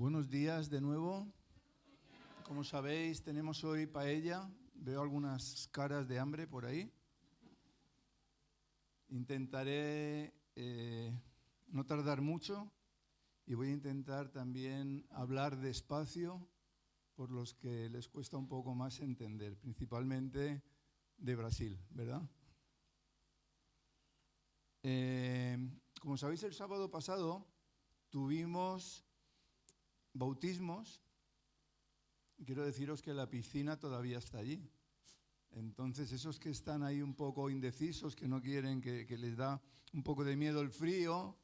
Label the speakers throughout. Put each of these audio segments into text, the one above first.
Speaker 1: Buenos días de nuevo. Como sabéis, tenemos hoy paella. Veo algunas caras de hambre por ahí. Intentaré no tardar mucho y voy a intentar también hablar despacio por los que les cuesta un poco más entender, principalmente de Brasil, ¿verdad? Como sabéis, el sábado pasado tuvimos bautismos. Quiero deciros que la piscina todavía está allí. Entonces, esos que están ahí un poco indecisos, que no quieren, que les da un poco de miedo el frío,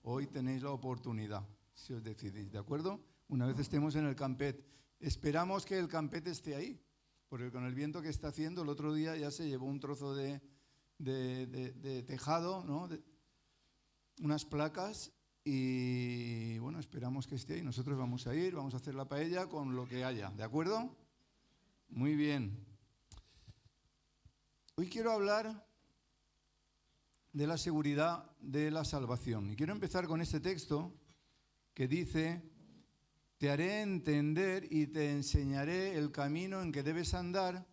Speaker 1: hoy tenéis la oportunidad, si os decidís, ¿de acuerdo? Una vez estemos en el campet. Esperamos que el campet esté ahí, porque con el viento que está haciendo, el otro día ya se llevó un trozo de tejado, ¿no? Unas placas. Y bueno, esperamos que esté ahí. Nosotros vamos a ir, vamos a hacer la paella con lo que haya, ¿de acuerdo? Muy bien. Hoy quiero hablar de la seguridad de la salvación. Y quiero empezar con este texto que dice: te haré entender y te enseñaré el camino en que debes andar,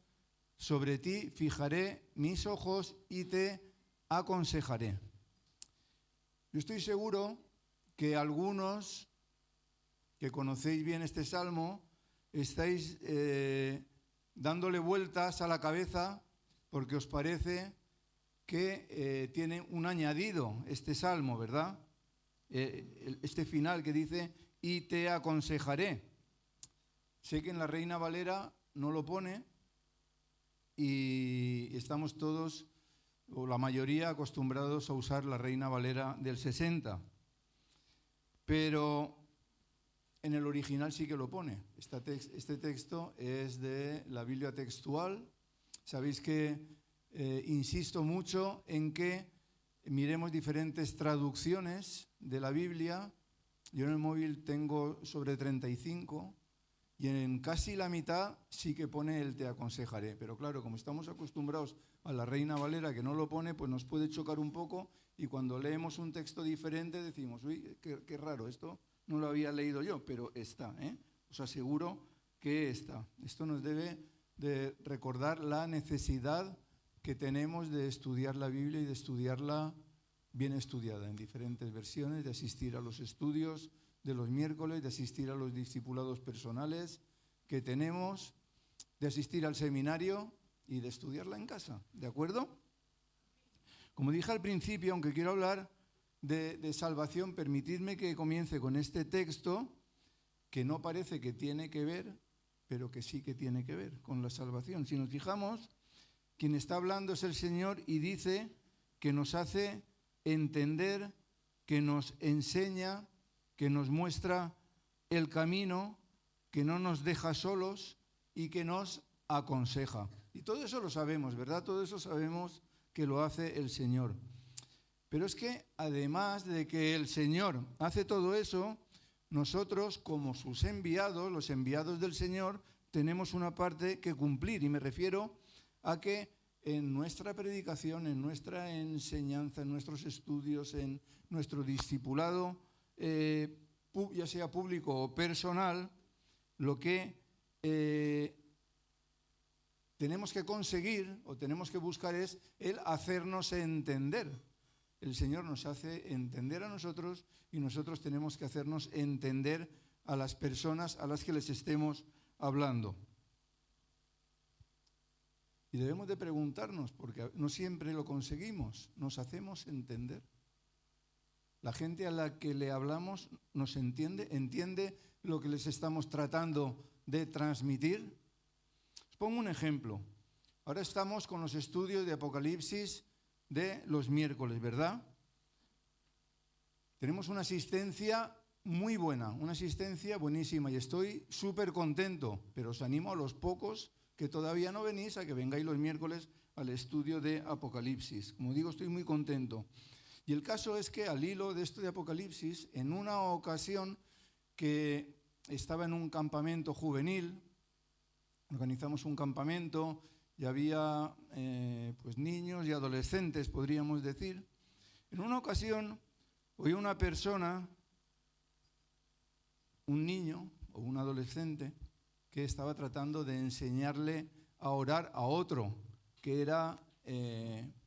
Speaker 1: sobre ti fijaré mis ojos y te aconsejaré. Yo estoy seguro que algunos que conocéis bien este salmo estáis dándole vueltas a la cabeza porque os parece que tiene un añadido este salmo, ¿verdad? Este final que dice, y te aconsejaré. Sé que en la Reina Valera no lo pone y estamos todos, o la mayoría, acostumbrados a usar la Reina Valera del 60. Pero en el original sí que lo pone. Este texto es de la Biblia textual. Sabéis que insisto mucho en que miremos diferentes traducciones de la Biblia. Yo en el móvil tengo sobre 35 y en casi la mitad sí que pone el te aconsejaré. Pero claro, como estamos acostumbrados a la Reina Valera que no lo pone, pues nos puede chocar un poco y cuando leemos un texto diferente decimos, uy, qué raro, esto no lo había leído yo, pero está, os aseguro que está. Esto nos debe de recordar la necesidad que tenemos de estudiar la Biblia y de estudiarla bien estudiada en diferentes versiones, de asistir a los estudios de los miércoles, de asistir a los discipulados personales que tenemos, de asistir al seminario y de estudiarla en casa, ¿de acuerdo? Como dije al principio, aunque quiero hablar de salvación, permitidme que comience con este texto que no parece que tiene que ver, pero que sí que tiene que ver con la salvación. Si nos fijamos, quien está hablando es el Señor y dice que nos hace entender, que nos enseña, que nos muestra el camino, que no nos deja solos y que nos aconseja. Y todo eso lo sabemos, ¿verdad? Todo eso sabemos que lo hace el Señor. Pero es que además de que el Señor hace todo eso, nosotros como sus enviados, los enviados del Señor, tenemos una parte que cumplir. Y me refiero a que en nuestra predicación, en nuestra enseñanza, en nuestros estudios, en nuestro discipulado, ya sea público o personal, lo que tenemos que conseguir o tenemos que buscar es el hacernos entender. El Señor nos hace entender a nosotros y nosotros tenemos que hacernos entender a las personas a las que les estemos hablando. Y debemos de preguntarnos, porque no siempre lo conseguimos, ¿nos hacemos entender? La gente a la que le hablamos nos entiende lo que les estamos tratando de transmitir. Os pongo un ejemplo. Ahora estamos con los estudios de Apocalipsis de los miércoles, ¿verdad? Tenemos una asistencia muy buena, una asistencia buenísima y estoy súper contento, pero os animo a los pocos que todavía no venís a que vengáis los miércoles al estudio de Apocalipsis. Como digo, estoy muy contento. Y el caso es que al hilo de esto de Apocalipsis, en una ocasión que estaba en un campamento juvenil, organizamos un campamento y había pues niños y adolescentes, podríamos decir. En una ocasión oí una persona un niño o un adolescente que estaba tratando de enseñarle a orar a otro que era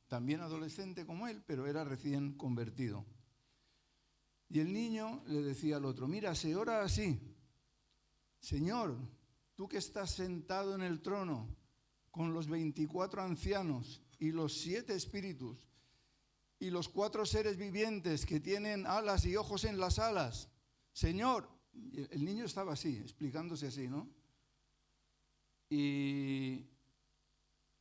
Speaker 1: también adolescente como él, pero era recién convertido. Y el niño le decía al otro, mira, se ora así: Señor, tú que estás sentado en el trono con los 24 ancianos y los 7 espíritus y los 4 seres vivientes que tienen alas y ojos en las alas, Señor. El niño estaba así, explicándose así, ¿no? Y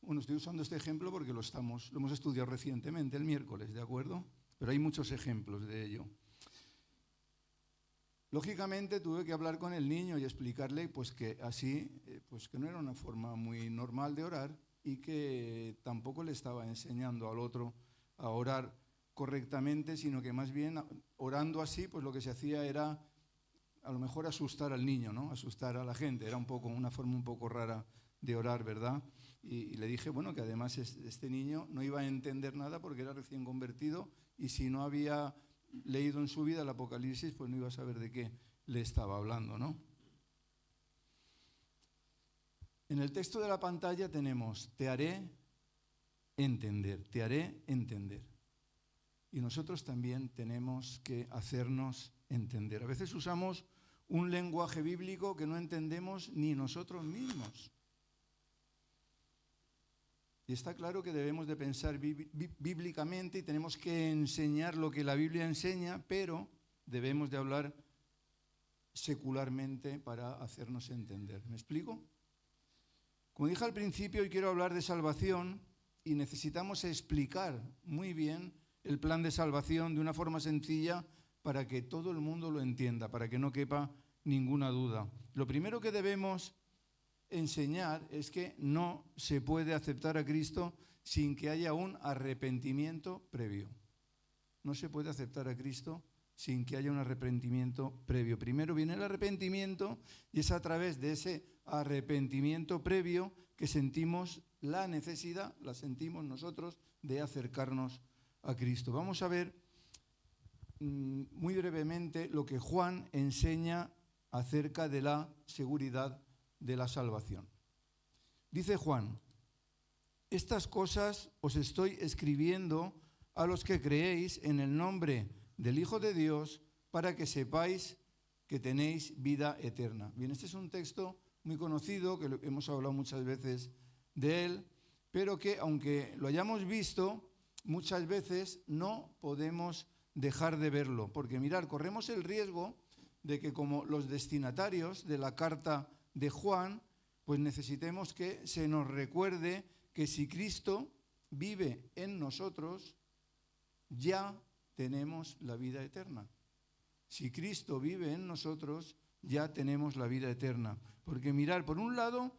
Speaker 1: bueno, estoy usando este ejemplo porque lo hemos estudiado recientemente, el miércoles, ¿de acuerdo? Pero hay muchos ejemplos de ello. Lógicamente tuve que hablar con el niño y explicarle pues que así, pues que no era una forma muy normal de orar y que tampoco le estaba enseñando al otro a orar correctamente, sino que más bien orando así, pues lo que se hacía era a lo mejor asustar al niño, ¿no? Asustar a la gente. Era una forma un poco rara de orar, ¿verdad? Y le dije, bueno, que además este niño no iba a entender nada porque era recién convertido y si no había leído en su vida el Apocalipsis, pues no iba a saber de qué le estaba hablando, ¿no? En el texto de la pantalla tenemos, te haré entender, te haré entender. Y nosotros también tenemos que hacernos entender. A veces usamos un lenguaje bíblico que no entendemos ni nosotros mismos. Y está claro que debemos de pensar bíblicamente y tenemos que enseñar lo que la Biblia enseña, pero debemos de hablar secularmente para hacernos entender. ¿Me explico? Como dije al principio, hoy quiero hablar de salvación y necesitamos explicar muy bien el plan de salvación de una forma sencilla para que todo el mundo lo entienda, para que no quepa ninguna duda. Lo primero que debemos enseñar es que no se puede aceptar a Cristo sin que haya un arrepentimiento previo. No se puede aceptar a Cristo sin que haya un arrepentimiento previo. Primero viene el arrepentimiento y es a través de ese arrepentimiento previo que sentimos la necesidad, la sentimos nosotros, de acercarnos a Cristo. Vamos a ver muy brevemente lo que Juan enseña acerca de la seguridad de la salvación. Dice Juan, estas cosas os estoy escribiendo a los que creéis en el nombre del Hijo de Dios para que sepáis que tenéis vida eterna. Bien, este es un texto muy conocido, que hemos hablado muchas veces de él, pero que aunque lo hayamos visto, muchas veces no podemos dejar de verlo, porque mirad, corremos el riesgo de que como los destinatarios de la carta de Juan, pues necesitemos que se nos recuerde que si Cristo vive en nosotros, ya tenemos la vida eterna. Si Cristo vive en nosotros, ya tenemos la vida eterna. Porque mirad, por un lado,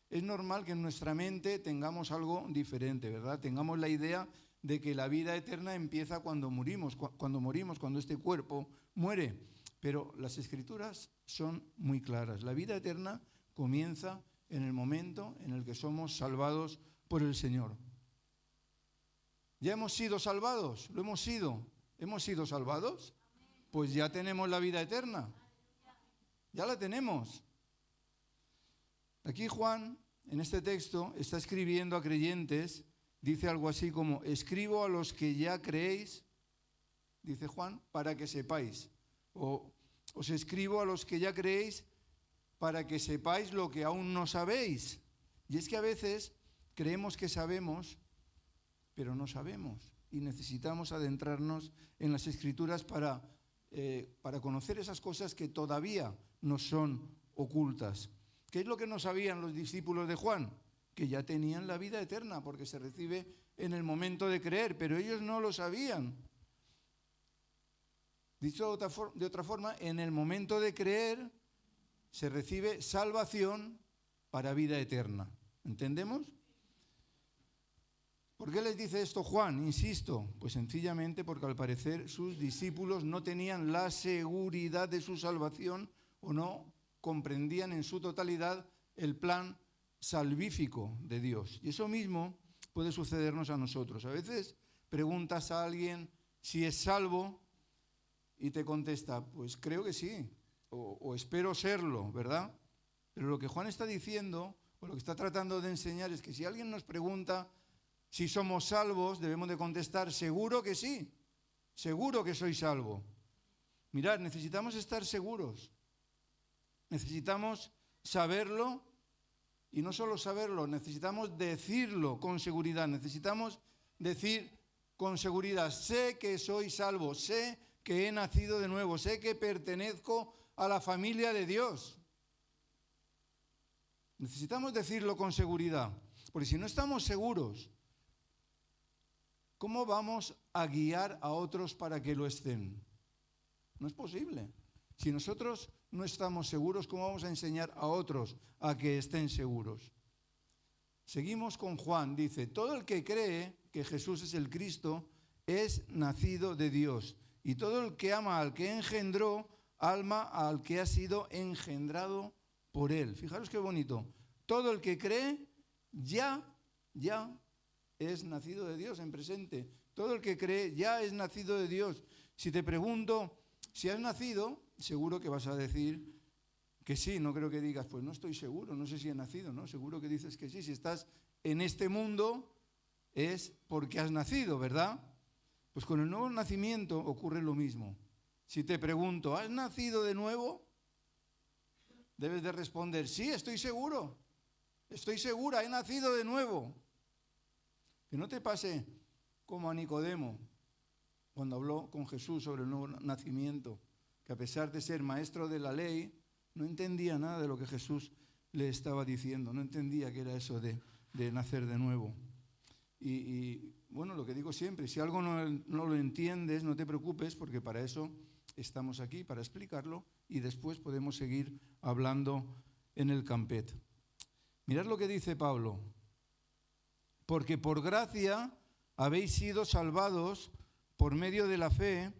Speaker 1: es normal que en nuestra mente tengamos algo diferente, ¿verdad? Tengamos la idea de que la vida eterna empieza cuando morimos, cuando este cuerpo muere. Pero las Escrituras son muy claras. La vida eterna comienza en el momento en el que somos salvados por el Señor. ¿Ya hemos sido salvados? ¿Lo hemos sido? ¿Hemos sido salvados? Pues ya tenemos la vida eterna. Ya la tenemos. Aquí Juan, en este texto, está escribiendo a creyentes, dice algo así como, escribo a los que ya creéis, dice Juan, para que sepáis. O os escribo a los que ya creéis para que sepáis lo que aún no sabéis. Y es que a veces creemos que sabemos, pero no sabemos. Y necesitamos adentrarnos en las Escrituras para conocer esas cosas que todavía nos son ocultas. ¿Qué es lo que no sabían los discípulos de Juan? Que ya tenían la vida eterna, porque se recibe en el momento de creer, pero ellos no lo sabían. Dicho de otra forma, en el momento de creer se recibe salvación para vida eterna. ¿Entendemos? ¿Por qué les dice esto Juan? Insisto, pues sencillamente porque al parecer sus discípulos no tenían la seguridad de su salvación o no comprendían en su totalidad el plan salvífico de Dios. Y eso mismo puede sucedernos a nosotros. A veces preguntas a alguien si es salvo y te contesta, pues creo que sí, o espero serlo, ¿verdad? Pero lo que Juan está diciendo, o lo que está tratando de enseñar, es que si alguien nos pregunta si somos salvos, debemos de contestar, seguro que sí, seguro que soy salvo. Mirad, necesitamos estar seguros, necesitamos saberlo, y no solo saberlo, necesitamos decirlo con seguridad, necesitamos decir con seguridad, sé que soy salvo, sé que he nacido de nuevo, sé que pertenezco a la familia de Dios. Necesitamos decirlo con seguridad, porque si no estamos seguros, ¿cómo vamos a guiar a otros para que lo estén? No es posible. Si nosotros no estamos seguros, ¿cómo vamos a enseñar a otros a que estén seguros? Seguimos con Juan, dice, todo el que cree que Jesús es el Cristo es nacido de Dios. Y todo el que ama al que engendró, alma al que ha sido engendrado por él. Fijaros qué bonito. Todo el que cree ya es nacido de Dios en presente. Todo el que cree ya es nacido de Dios. Si te pregunto si has nacido, seguro que vas a decir que sí. No creo que digas, pues no estoy seguro, no sé si he nacido, ¿no? Seguro que dices que sí. Si estás en este mundo es porque has nacido, ¿verdad? Pues con el nuevo nacimiento ocurre lo mismo. Si te pregunto, ¿has nacido de nuevo? Debes de responder, sí, estoy seguro, estoy segura, he nacido de nuevo. Que no te pase como a Nicodemo, cuando habló con Jesús sobre el nuevo nacimiento, que a pesar de ser maestro de la ley, no entendía nada de lo que Jesús le estaba diciendo, no entendía qué era eso de nacer de nuevo. Y bueno, lo que digo siempre, si algo no lo entiendes, no te preocupes, porque para eso estamos aquí, para explicarlo, y después podemos seguir hablando en el campet. Mirad lo que dice Pablo. Porque por gracia habéis sido salvados por medio de la fe,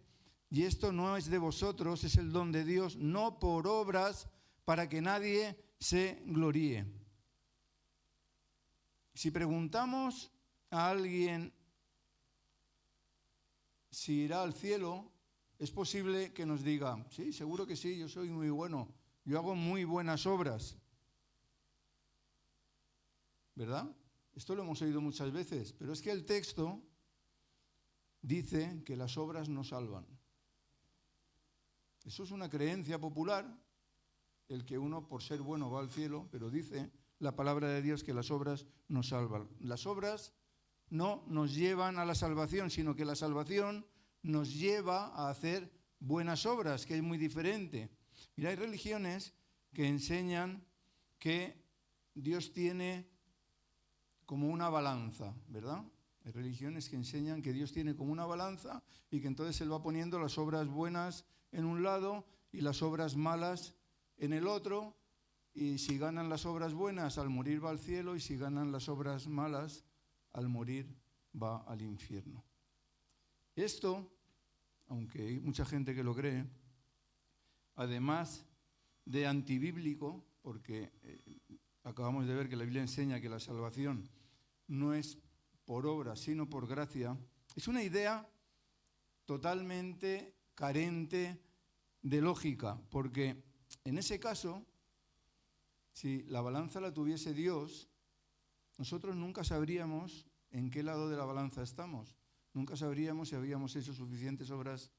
Speaker 1: y esto no es de vosotros, es el don de Dios, no por obras, para que nadie se gloríe. Si preguntamos a alguien si irá al cielo, es posible que nos diga, sí, seguro que sí, yo soy muy bueno, yo hago muy buenas obras. ¿Verdad? Esto lo hemos oído muchas veces, pero es que el texto dice que las obras no salvan. Eso es una creencia popular, el que uno por ser bueno va al cielo, pero dice la palabra de Dios que las obras no salvan. Las obras no nos llevan a la salvación, sino que la salvación nos lleva a hacer buenas obras, que es muy diferente. Mira, hay religiones que enseñan que Dios tiene como una balanza, ¿verdad? Hay religiones que enseñan que Dios tiene como una balanza y que entonces Él va poniendo las obras buenas en un lado y las obras malas en el otro, y si ganan las obras buenas, al morir va al cielo, y si ganan las obras malas, al morir va al infierno. Esto, aunque hay mucha gente que lo cree, además de antibíblico, porque acabamos de ver que la Biblia enseña que la salvación no es por obra, sino por gracia, es una idea totalmente carente de lógica, porque en ese caso, si la balanza la tuviese Dios, nosotros nunca sabríamos en qué lado de la balanza estamos, nunca sabríamos si habíamos hecho suficientes obras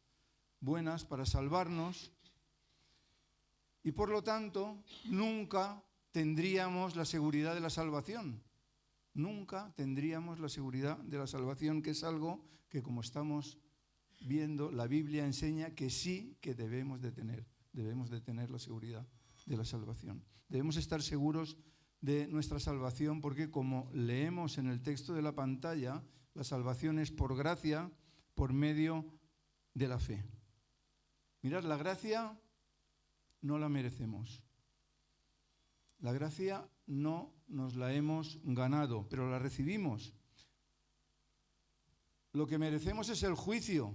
Speaker 1: buenas para salvarnos, y por lo tanto nunca tendríamos la seguridad de la salvación. Nunca tendríamos la seguridad de la salvación, que es algo que, como estamos viendo, la Biblia enseña que sí que debemos de tener la seguridad de la salvación. Debemos estar seguros de nuestra salvación porque, como leemos en el texto de la pantalla, la salvación es por gracia, por medio de la fe. Mirad, la gracia no la merecemos. La gracia no nos la hemos ganado, pero la recibimos. Lo que merecemos es el juicio,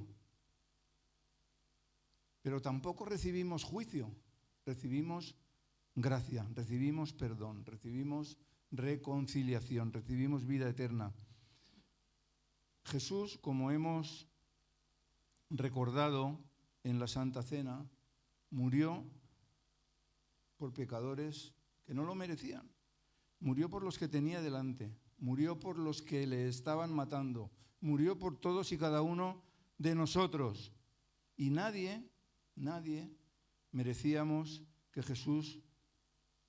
Speaker 1: pero tampoco recibimos juicio, recibimos gracia, recibimos perdón, recibimos reconciliación, recibimos vida eterna. Jesús, como hemos recordado en la Santa Cena, murió por pecadores que no lo merecían. Murió por los que tenía delante, murió por los que le estaban matando, murió por todos y cada uno de nosotros. Y nadie merecíamos que Jesús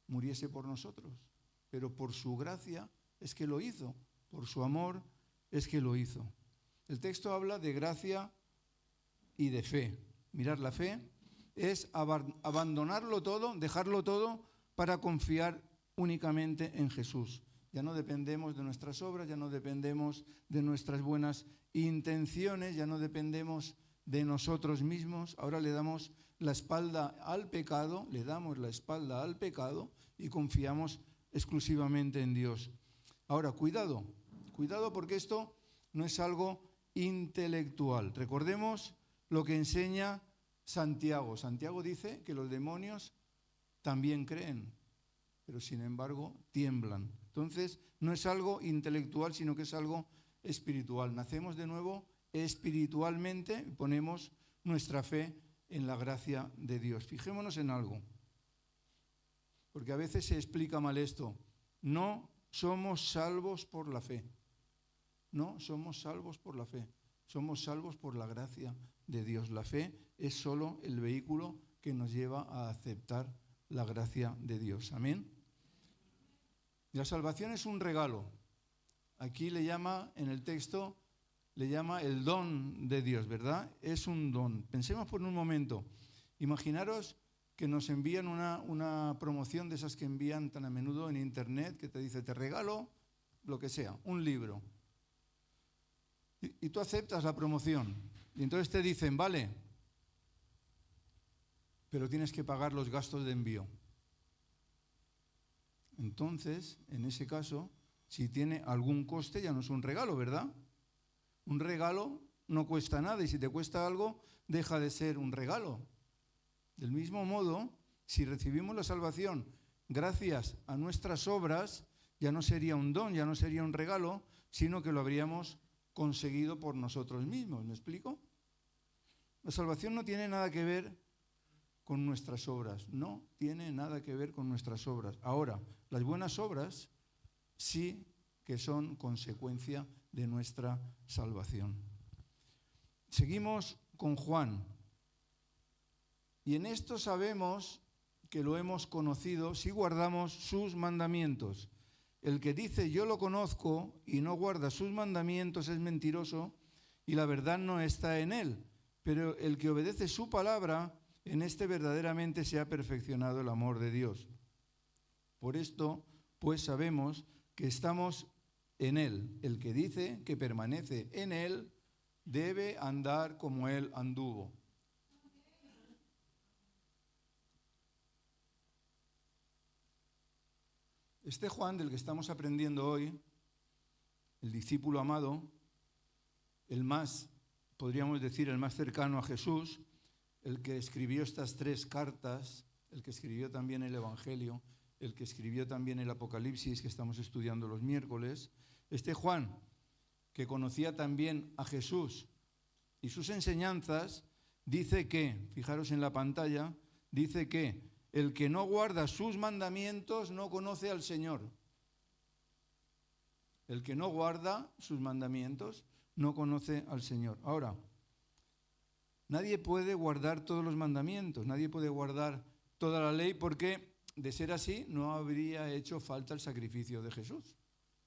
Speaker 1: muriese por nosotros. Pero por su gracia es que lo hizo, por su amor es que lo hizo. El texto habla de gracia y de fe. Mirad, la fe es abandonarlo todo, dejarlo todo para confiar únicamente en Jesús. Ya no dependemos de nuestras obras, ya no dependemos de nuestras buenas intenciones, ya no dependemos de nosotros mismos. Ahora le damos la espalda al pecado, y confiamos exclusivamente en Dios. Ahora, cuidado porque esto no es algo intelectual. Recordemos lo que enseña Santiago. Santiago dice que los demonios también creen, pero sin embargo tiemblan. Entonces, no es algo intelectual, sino que es algo espiritual. Nacemos de nuevo espiritualmente y ponemos nuestra fe en la gracia de Dios. Fijémonos en algo, porque a veces se explica mal esto. No somos salvos por la fe. No somos salvos por la fe. Somos salvos por la gracia de Dios. La fe es solo el vehículo que nos lleva a aceptar la gracia de Dios. Amén. La salvación es un regalo. Aquí en el texto, le llama el don de Dios, ¿verdad? Es un don. Pensemos por un momento. Imaginaros que nos envían una promoción de esas que envían tan a menudo en internet, que te dice, te regalo lo que sea, un libro. Y tú aceptas la promoción. Y entonces te dicen, vale, pero tienes que pagar los gastos de envío. Entonces, en ese caso, si tiene algún coste, ya no es un regalo, ¿verdad? Un regalo no cuesta nada y si te cuesta algo, deja de ser un regalo. Del mismo modo, si recibimos la salvación gracias a nuestras obras, ya no sería un don, ya no sería un regalo, sino que lo habríamos conseguido por nosotros mismos. ¿Me explico? La salvación no tiene nada que ver con nuestras obras, no tiene nada que ver con nuestras obras. Ahora, las buenas obras sí que son consecuencia de nuestra salvación. Seguimos con Juan. Y en esto sabemos que lo hemos conocido si guardamos sus mandamientos. El que dice yo lo conozco y no guarda sus mandamientos es mentiroso y la verdad no está en él. Pero el que obedece su palabra, en este verdaderamente se ha perfeccionado el amor de Dios. Por esto, pues sabemos que estamos en él. El que dice que permanece en él debe andar como él anduvo. Este Juan del que estamos aprendiendo hoy, el discípulo amado, el más, podríamos decir, el más cercano a Jesús, el que escribió estas 3 cartas, el que escribió también el Evangelio, el que escribió también el Apocalipsis que estamos estudiando los miércoles, este Juan, que conocía también a Jesús y sus enseñanzas, dice que, fijaros en la pantalla, dice que el que no guarda sus mandamientos no conoce al Señor. El que no guarda sus mandamientos no conoce al Señor. Ahora, nadie puede guardar todos los mandamientos, nadie puede guardar toda la ley porque, de ser así, no habría hecho falta el sacrificio de Jesús.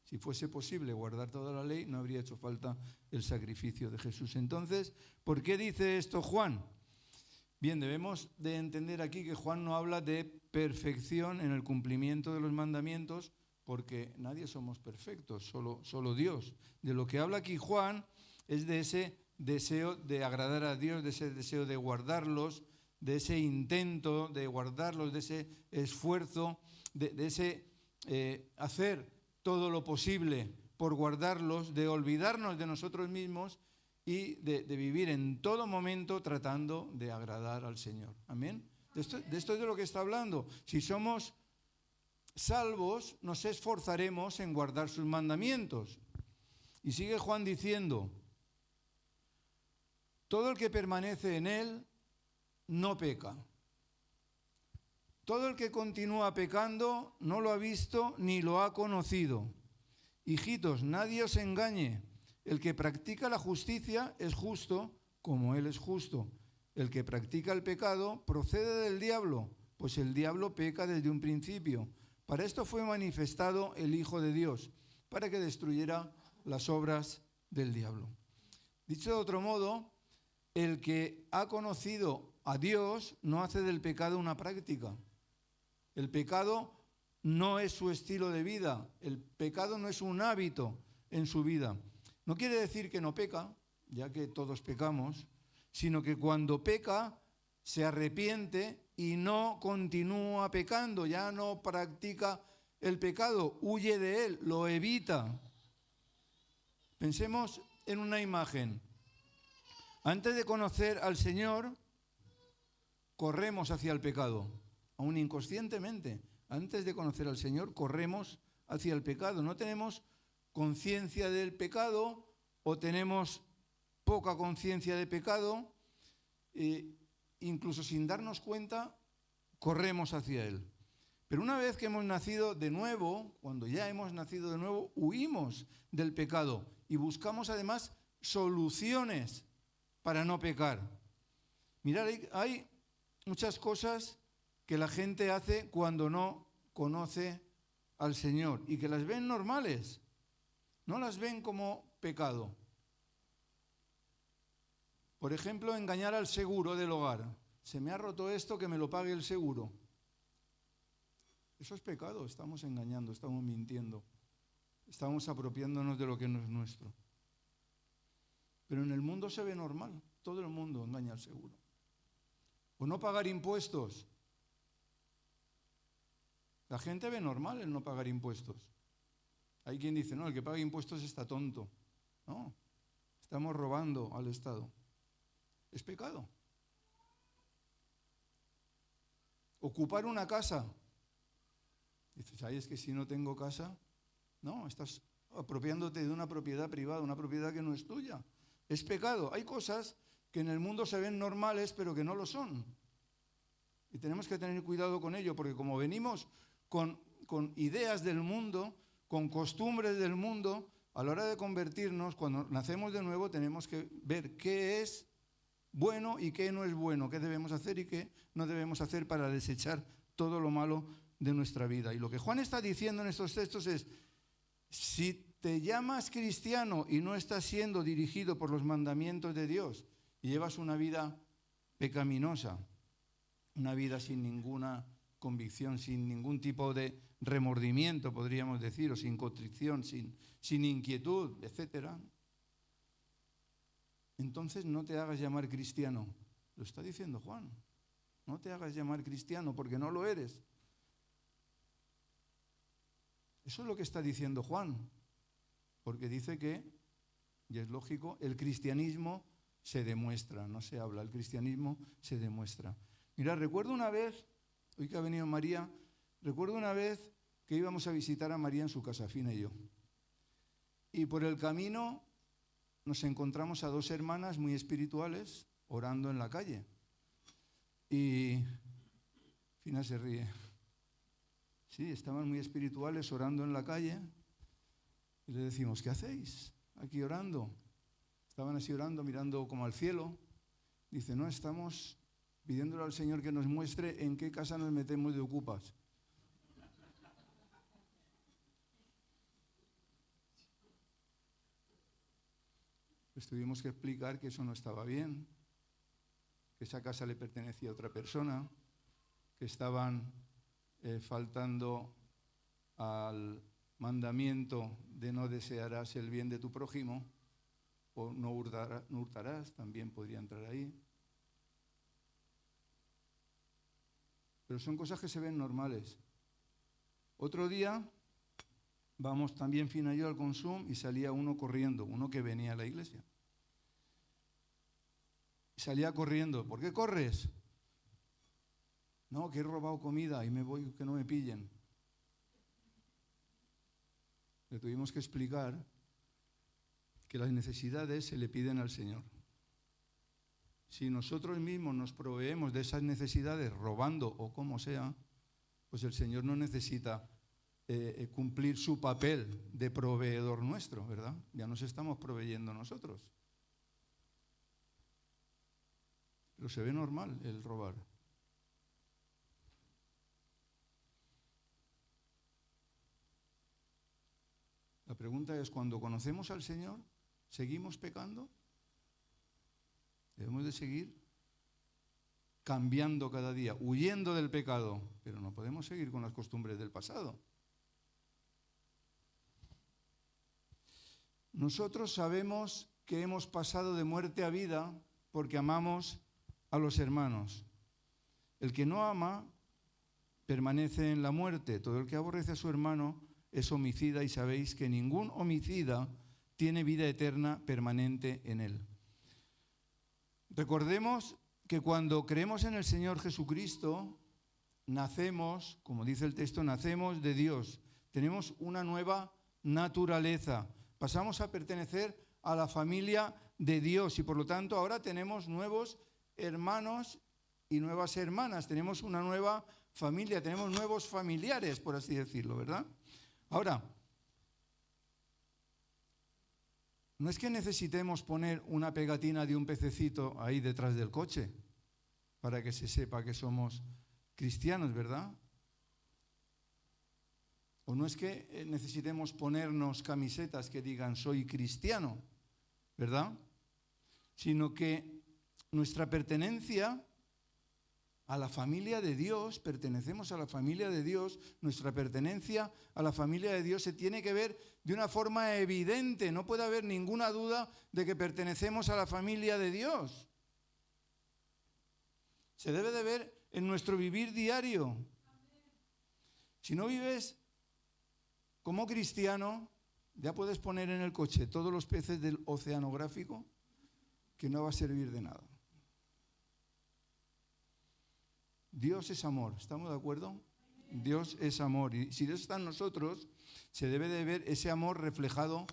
Speaker 1: Si fuese posible guardar toda la ley, no habría hecho falta el sacrificio de Jesús. Entonces, ¿por qué dice esto Juan? Bien, debemos de entender aquí que Juan no habla de perfección en el cumplimiento de los mandamientos, porque nadie somos perfectos, solo Dios. De lo que habla aquí Juan es de ese deseo de agradar a Dios, de ese deseo de guardarlos, de ese intento de guardarlos, de ese esfuerzo, de ese hacer todo lo posible por guardarlos, de olvidarnos de nosotros mismos y de vivir en todo momento tratando de agradar al Señor. Amén. De esto es de lo que está hablando. Si somos salvos, nos esforzaremos en guardar sus mandamientos. Y sigue Juan diciendo, todo el que permanece en él no peca. Todo el que continúa pecando no lo ha visto ni lo ha conocido. Hijitos, nadie os engañe. El que practica la justicia es justo como Él es justo. El que practica el pecado procede del diablo, pues el diablo peca desde un principio. Para esto fue manifestado el Hijo de Dios, para que destruyera las obras del diablo. Dicho de otro modo, el que ha conocido a Dios no hace del pecado una práctica. El pecado no es su estilo de vida, el pecado no es un hábito en su vida. No quiere decir que no peca, ya que todos pecamos, sino que cuando peca se arrepiente y no continúa pecando, ya no practica el pecado, huye de él, lo evita. Pensemos en una imagen. Antes de conocer al Señor, corremos hacia el pecado, aún inconscientemente. Antes de conocer al Señor, corremos hacia el pecado. No tenemos conciencia del pecado o tenemos poca conciencia de pecado. Incluso sin darnos cuenta, corremos hacia él. Pero una vez que hemos nacido de nuevo, cuando ya hemos nacido de nuevo, huimos del pecado y buscamos además soluciones para no pecar. Mirad, hay muchas cosas que la gente hace cuando no conoce al Señor y que las ven normales, no las ven como pecado. Por ejemplo, engañar al seguro del hogar. Se me ha roto esto, que me lo pague el seguro. Eso es pecado, estamos engañando, estamos mintiendo, estamos apropiándonos de lo que no es nuestro. Pero en el mundo se ve normal, todo el mundo engaña al seguro. O no pagar impuestos. La gente ve normal el no pagar impuestos. Hay quien dice, no, el que paga impuestos está tonto. No, estamos robando al Estado. Es pecado. Ocupar una casa. Dices, ay, es que si no tengo casa, no, estás apropiándote de una propiedad privada, una propiedad que no es tuya. Es pecado. Hay cosas que en el mundo se ven normales, pero que no lo son. Y tenemos que tener cuidado con ello, porque como venimos con ideas del mundo, con costumbres del mundo, a la hora de convertirnos, cuando nacemos de nuevo, tenemos que ver qué es bueno y qué no es bueno, qué debemos hacer y qué no debemos hacer para desechar todo lo malo de nuestra vida. Y lo que Juan está diciendo en estos textos es, si te llamas cristiano y no estás siendo dirigido por los mandamientos de Dios y llevas una vida pecaminosa, una vida sin ninguna convicción, sin ningún tipo de remordimiento, podríamos decir, o sin contrición, sin inquietud, etcétera, entonces no te hagas llamar cristiano. Lo está diciendo Juan. No te hagas llamar cristiano porque no lo eres. Eso es lo que está diciendo Juan. Porque dice que, y es lógico, el cristianismo se demuestra, no se habla, el cristianismo se demuestra. Mira, recuerdo una vez, hoy que ha venido María, recuerdo una vez que íbamos a visitar a María en su casa, Fina y yo. Y por el camino nos encontramos a dos hermanas muy espirituales orando en la calle. Y Fina se ríe. Sí, estaban muy espirituales orando en la calle. Y le decimos, ¿qué hacéis aquí orando? Estaban así orando, mirando como al cielo. Dice, no, estamos pidiéndole al Señor que nos muestre en qué casa nos metemos de ocupas. Pues tuvimos que explicar que eso no estaba bien, que esa casa le pertenecía a otra persona, que estaban faltando al mandamiento de no desearás el bien de tu prójimo, o no hurtarás, también podría entrar ahí. Pero son cosas que se ven normales. Otro día vamos también Fina y yo al Consum y salía uno corriendo, uno que venía a la iglesia. Salía corriendo. ¿Por qué corres? No, que he robado comida y me voy, que no me pillen. Le tuvimos que explicar que las necesidades se le piden al Señor. Si nosotros mismos nos proveemos de esas necesidades robando o como sea, pues el Señor no necesita cumplir su papel de proveedor nuestro, ¿verdad? Ya nos estamos proveyendo nosotros. Pero se ve normal el robar. La pregunta es, cuando conocemos al Señor, ¿seguimos pecando? Debemos de seguir cambiando cada día, huyendo del pecado, pero no podemos seguir con las costumbres del pasado. Nosotros sabemos que hemos pasado de muerte a vida porque amamos a los hermanos. El que no ama permanece en la muerte. Todo el que aborrece a su hermano es homicida, y sabéis que ningún homicida tiene vida eterna permanente en él. Recordemos que cuando creemos en el Señor Jesucristo, nacemos, como dice el texto, nacemos de Dios. Tenemos una nueva naturaleza. Pasamos a pertenecer a la familia de Dios y por lo tanto ahora tenemos nuevos hermanos y nuevas hermanas. Tenemos una nueva familia, tenemos nuevos familiares, por así decirlo, ¿verdad? Ahora, no es que necesitemos poner una pegatina de un pececito ahí detrás del coche para que se sepa que somos cristianos, ¿verdad? O no es que necesitemos ponernos camisetas que digan soy cristiano, ¿verdad? Sino que nuestra pertenencia a la familia de Dios, pertenecemos a la familia de Dios, nuestra pertenencia a la familia de Dios se tiene que ver de una forma evidente. No puede haber ninguna duda de que pertenecemos a la familia de Dios. Se debe de ver en nuestro vivir diario. Si no vives como cristiano, ya puedes poner en el coche todos los peces del oceanográfico, que no va a servir de nada. Dios es amor, ¿estamos de acuerdo? Dios es amor, y si Dios está en nosotros, se debe de ver ese amor reflejado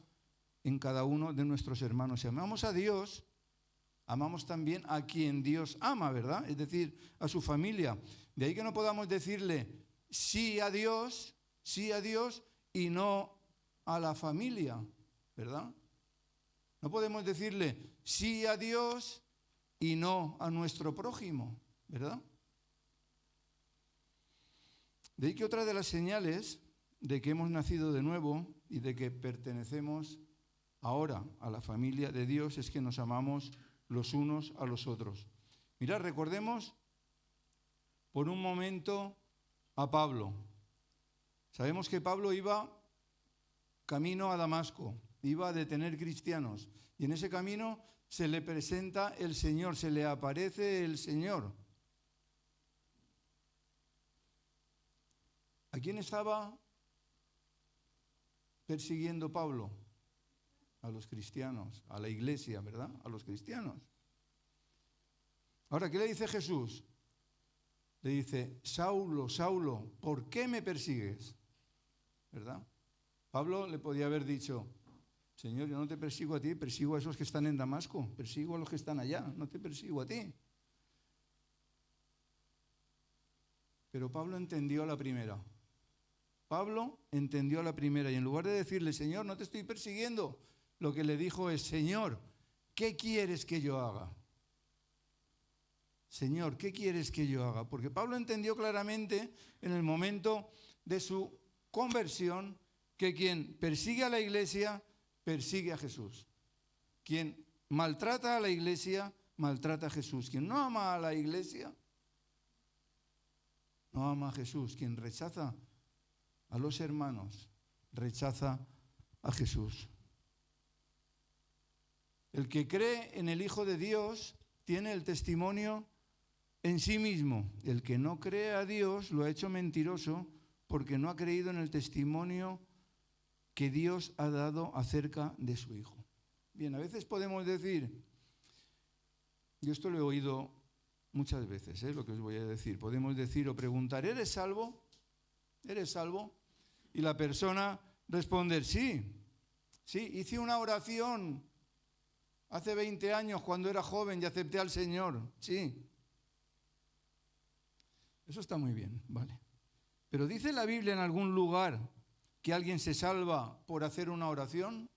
Speaker 1: en cada uno de nuestros hermanos. Si amamos a Dios, amamos también a quien Dios ama, ¿verdad? Es decir, a su familia. De ahí que no podamos decirle sí a Dios y no a la familia, ¿verdad? No podemos decirle sí a Dios y no a nuestro prójimo, ¿verdad? De ahí que otra de las señales de que hemos nacido de nuevo y de que pertenecemos ahora a la familia de Dios es que nos amamos los unos a los otros. Mirad, recordemos por un momento a Pablo. Sabemos que Pablo iba camino a Damasco, iba a detener cristianos, y en ese camino se le presenta el Señor, se le aparece el Señor. ¿A quién estaba persiguiendo Pablo? A los cristianos, a la iglesia, ¿verdad? A los cristianos. Ahora, ¿qué le dice Jesús? Le dice, Saulo, Saulo, ¿por qué me persigues? ¿Verdad? Pablo le podía haber dicho, Señor, yo no te persigo a ti, persigo a esos que están en Damasco, persigo a los que están allá, no te persigo a ti. Pero Pablo entendió la primera. Pablo entendió la primera y en lugar de decirle, Señor, no te estoy persiguiendo, lo que le dijo es, Señor, ¿qué quieres que yo haga? Señor, ¿qué quieres que yo haga? Porque Pablo entendió claramente en el momento de su conversión que quien persigue a la iglesia, persigue a Jesús. Quien maltrata a la iglesia, maltrata a Jesús. Quien no ama a la iglesia, no ama a Jesús. Quien rechaza a los hermanos, rechaza a Jesús. El que cree en el Hijo de Dios tiene el testimonio en sí mismo. El que no cree a Dios lo ha hecho mentiroso porque no ha creído en el testimonio que Dios ha dado acerca de su Hijo. Bien, a veces podemos decir, yo esto lo he oído muchas veces, lo que os voy a decir. Podemos decir o preguntar, ¿eres salvo? ¿Eres salvo? Y la persona responder, sí, hice una oración hace 20 años cuando era joven y acepté al Señor, sí. Eso está muy bien, vale. Pero ¿dice la Biblia en algún lugar que alguien se salva por hacer una oración?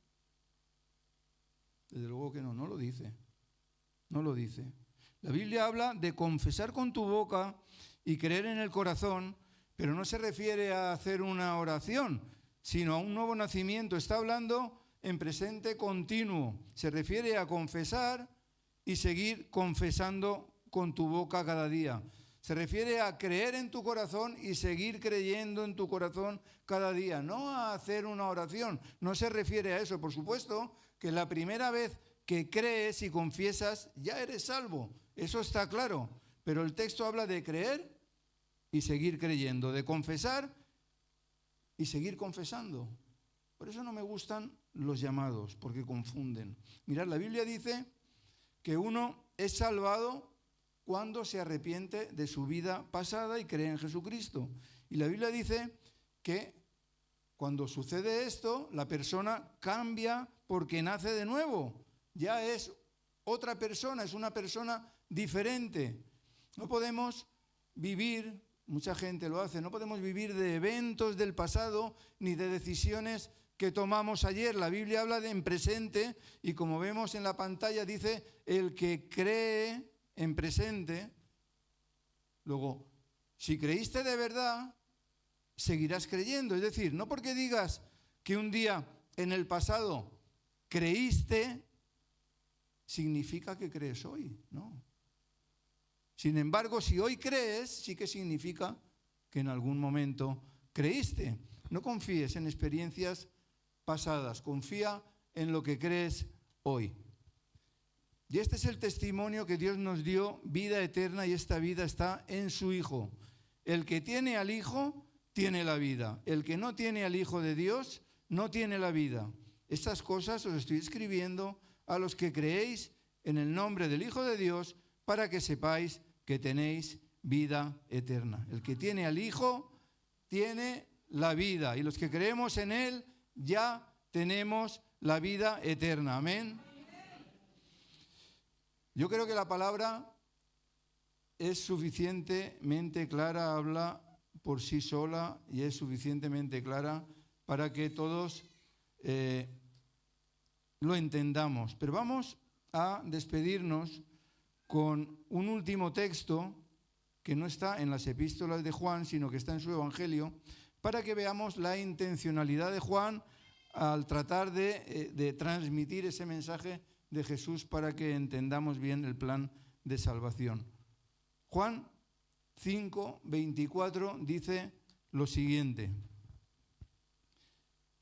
Speaker 1: Desde luego que no, no lo dice. No lo dice. La Biblia habla de confesar con tu boca y creer en el corazón, pero no se refiere a hacer una oración, sino a un nuevo nacimiento. Está hablando en presente continuo. Se refiere a confesar y seguir confesando con tu boca cada día. Se refiere a creer en tu corazón y seguir creyendo en tu corazón cada día, no a hacer una oración. No se refiere a eso. Por supuesto que la primera vez que crees y confiesas ya eres salvo. Eso está claro. Pero el texto habla de creer y seguir creyendo, de confesar y seguir confesando. Por eso no me gustan los llamados, porque confunden. Mirad, la Biblia dice que uno es salvado cuando se arrepiente de su vida pasada y cree en Jesucristo. Y la Biblia dice que cuando sucede esto, la persona cambia porque nace de nuevo. Ya es otra persona, es una persona diferente. No podemos vivir, mucha gente lo hace, no podemos vivir de eventos del pasado ni de decisiones que tomamos ayer. La Biblia habla de en presente y como vemos en la pantalla dice el que cree en presente. Luego, si creíste de verdad, seguirás creyendo. Es decir, no porque digas que un día en el pasado creíste, significa que crees hoy, ¿no? Sin embargo, si hoy crees, sí que significa que en algún momento creíste. No confíes en experiencias pasadas, confía en lo que crees hoy. Y este es el testimonio que Dios nos dio, vida eterna, y esta vida está en su Hijo. El que tiene al Hijo, tiene la vida. El que no tiene al Hijo de Dios, no tiene la vida. Estas cosas os estoy escribiendo a los que creéis en el nombre del Hijo de Dios, para que sepáis que tenéis vida eterna. El que tiene al Hijo, tiene la vida. Y los que creemos en Él, ya tenemos la vida eterna. Amén. Yo creo que la palabra es suficientemente clara, habla por sí sola y es suficientemente clara para que todos lo entendamos. Pero vamos a despedirnos con un último texto que no está en las epístolas de Juan, sino que está en su Evangelio, para que veamos la intencionalidad de Juan al tratar de transmitir ese mensaje de Jesús para que entendamos bien el plan de salvación. Juan 5:24 dice lo siguiente: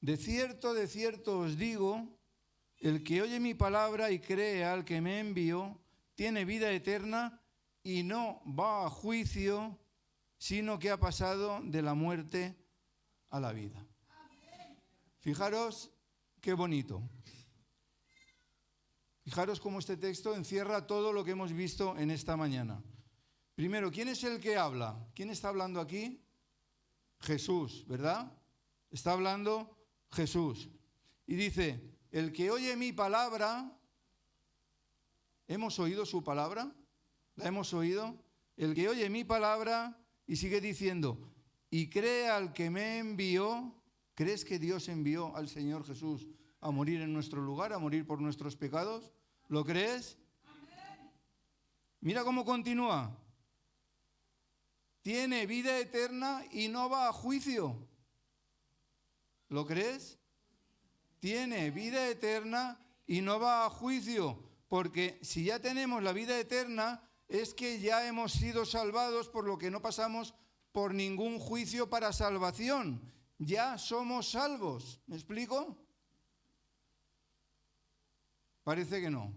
Speaker 1: de cierto os digo, el que oye mi palabra y cree al que me envió, tiene vida eterna y no va a juicio, sino que ha pasado de la muerte a la vida. Fijaros qué bonito. Fijaros cómo este texto encierra todo lo que hemos visto en esta mañana. Primero, ¿quién es el que habla? ¿Quién está hablando aquí? Jesús, ¿verdad? Está hablando Jesús. Y dice, el que oye mi palabra, ¿hemos oído su palabra? ¿La hemos oído? El que oye mi palabra, y sigue diciendo, y cree al que me envió. ¿Crees que Dios envió al Señor Jesús a morir en nuestro lugar, a morir por nuestros pecados? ¿Lo crees? Amén. Mira cómo continúa. Tiene vida eterna y no va a juicio. ¿Lo crees? Tiene vida eterna y no va a juicio. Porque si ya tenemos la vida eterna, es que ya hemos sido salvados, por lo que no pasamos por ningún juicio para salvación. Ya somos salvos. ¿Me explico? Parece que no.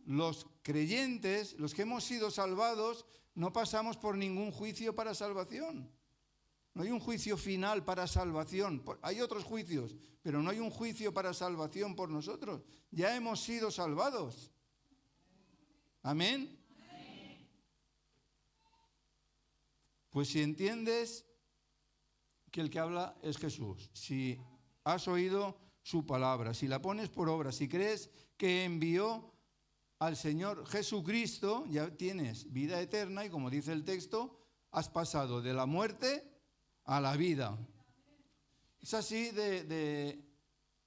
Speaker 1: Los creyentes, los que hemos sido salvados, no pasamos por ningún juicio para salvación. No hay un juicio final para salvación. Hay otros juicios, pero no hay un juicio para salvación por nosotros. Ya hemos sido salvados. ¿Amén? Pues si entiendes que el que habla es Jesús, si has oído su palabra, si la pones por obra, si crees que envió al Señor Jesucristo, ya tienes vida eterna y como dice el texto, has pasado de la muerte a la vida. Es así de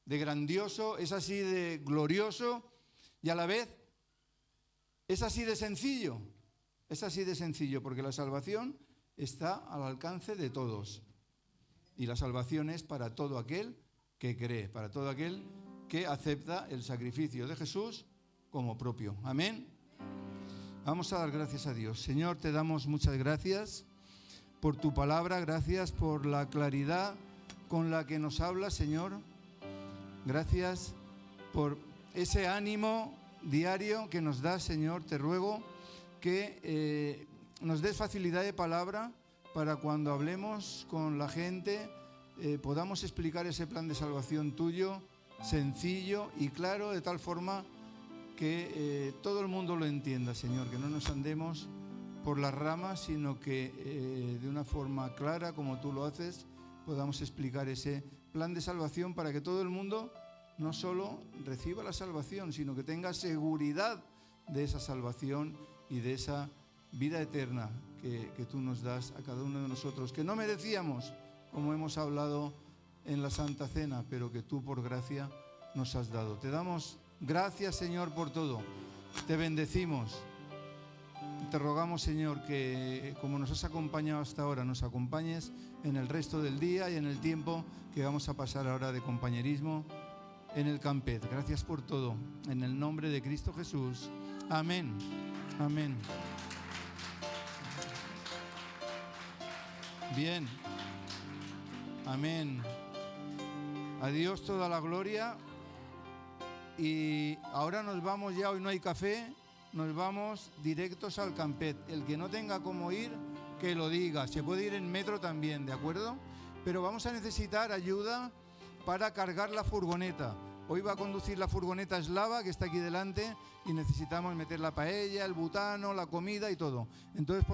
Speaker 1: grandioso, es así de glorioso y a la vez es así de sencillo. Es así de sencillo porque la salvación está al alcance de todos. Y la salvación es para todo aquel que cree, para todo aquel que acepta el sacrificio de Jesús como propio. Amén. Vamos a dar gracias a Dios. Señor, te damos muchas gracias por tu palabra, gracias por la claridad con la que nos hablas, Señor. Gracias por ese ánimo diario que nos das, Señor. Te ruego que nos des facilidad de palabra para cuando hablemos con la gente podamos explicar ese plan de salvación tuyo, sencillo y claro, de tal forma que todo el mundo lo entienda, Señor, que no nos andemos por las ramas, sino que de una forma clara, como tú lo haces, podamos explicar ese plan de salvación para que todo el mundo no solo reciba la salvación, sino que tenga seguridad de esa salvación y de esa vida eterna que tú nos das a cada uno de nosotros, que no merecíamos, como hemos hablado en la Santa Cena, pero que tú por gracia nos has dado. Te damos gracias, Señor, por todo. Te bendecimos. Te rogamos, Señor, que como nos has acompañado hasta ahora, nos acompañes en el resto del día y en el tiempo que vamos a pasar ahora de compañerismo en el Campet. Gracias por todo. En el nombre de Cristo Jesús. Amén. Amén. Bien. Amén. A Dios toda la gloria. Y ahora nos vamos ya, hoy no hay café, nos vamos directos al Campet. El que no tenga cómo ir, que lo diga. Se puede ir en metro también, ¿de acuerdo? Pero vamos a necesitar ayuda para cargar la furgoneta. Hoy va a conducir la furgoneta Eslava, que está aquí delante, y necesitamos meter la paella, el butano, la comida y todo. Entonces,